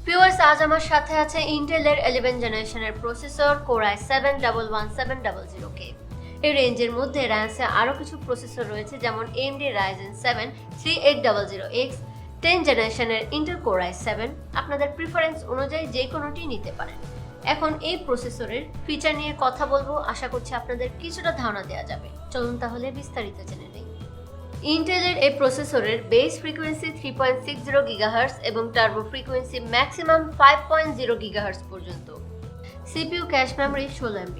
Viewers, আজ আমার সাথে আছে ইন্টেলের 11 জেনারেশনের প্রসেসর Core i7-11700K। এই রেঞ্জের মধ্যে র্যান্সে আরও কিছু প্রসেসর রয়েছে, যেমন AMD Ryzen 7 3800X, 10 জেনারেশনের Intel Core i7। আপনাদের প্রিফারেন্স অনুযায়ী যে কোনোটি নিতে পারেন। এখন এই প্রসেসরের ফিচার নিয়ে কথা বলবো, আশা করছি আপনাদের কিছুটা ধারণা দেওয়া যাবে। চলুন তাহলে বিস্তারিত জেনে নিই। ইন্টেলের এই প্রসেসরের বেস ফ্রিকোয়েন্সি 3.60 GHz এবং টার্বো ফ্রিকোয়েন্সি ম্যাক্সিমাম 5.0 GHz পর্যন্ত। CPU cache memory 16 MB।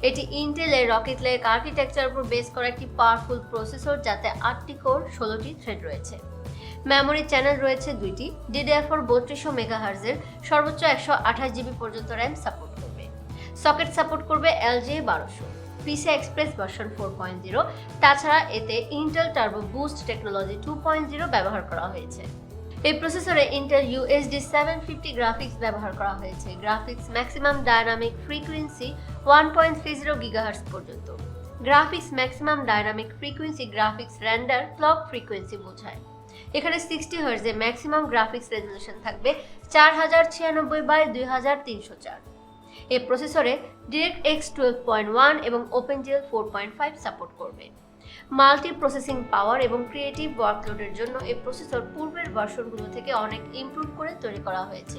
এটি ইন্টেলের রকেট লেক আর্কিটেকচার উপর বেস করা একটি পাওয়ারফুল প্রসেসর, যাতে 8টি কোর 16টি থ্রেড রয়েছে। মেমোরি চ্যানেল রয়েছে 2টি। DDR4 3200 MHz এর সর্বোচ্চ 128 GB পর্যন্ত র্যাম সাপোর্ট করবে। সকেট সাপোর্ট করবে LJ1200। পিসি এক্সপ্রেস ভার্সন 4.0। তাছাড়া এতে ইন্টেল টার্বো বুস্ট টেকনোলজি 2.0 ব্যবহার করা হয়েছে। এই প্রসেসরে ইন্টেল UHD 750 গ্রাফিক্স ব্যবহার করা হয়েছে। Graphics maximum dynamic frequency 1.30 GHz পর্যন্ত। Graphics maximum dynamic frequency graphics render clock frequency বোঝায়। এখানে 60 Hz এ ম্যাক্সিমাম গ্রাফিক্স রেজোলিউশন থাকবে 4096x2304। এই প্রসেসরে DirectX 12.1 এবং OpenGL 4.5 সাপোর্ট করবে। মাল্টি প্রসেসিং পাওয়ার এবং ক্রিয়েটিভ ওয়ার্কলোডের জন্য এই প্রসেসর পূর্বের ভার্সনগুলো থেকে অনেক ইমপ্রুভ করে তৈরি করা হয়েছে।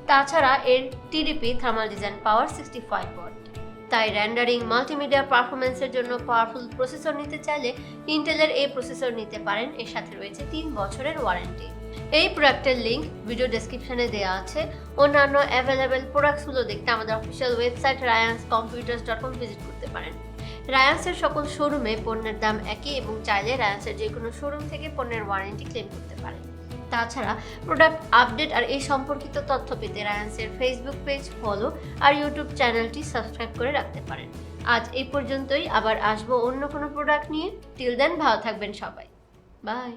তাছাড়া এর TDP থার্মাল ডিজাইন পাওয়ার 65 ওয়াট। তাই রেন্ডারিং মাল্টিমিডিয়া পারফরম্যান্সের জন্য পাওয়ারফুল প্রসেসর নিতে চাইলে ইন্টেলের এই প্রসেসর নিতে পারেন। এর সাথে রয়েছে 3 বছরের ওয়ারেন্টি। এই প্রোডাক্টের লিংক ভিডিও ডেসক্রিপশনে দেওয়া আছে। অন্যান্য অ্যাভেলেবেল প্রোডাক্টসগুলো দেখতে আমাদের অফিসিয়াল ওয়েবসাইট ryanscomputers.com ভিজিট করতে পারেন। রায়ান্সের সকল শোরুমে পণ্যের দাম একই এবং চাইলে রায়ান্সের যে কোনো শোরুম থেকে পণ্যের ওয়ারেন্টি ক্লেম করতে পারেন। তাছাড়া প্রোডাক্ট আপডেট আর এই সম্পর্কিত তথ্য পেতে রায়ান্সের ফেসবুক পেজ ফলো আর ইউটিউব চ্যানেলটি সাবস্ক্রাইব করে রাখতে পারেন। আজ এই পর্যন্তই, আবার আসবো অন্য কোনো প্রোডাক্ট নিয়ে। টিল দেন ভালো থাকবেন সবাই। বাই।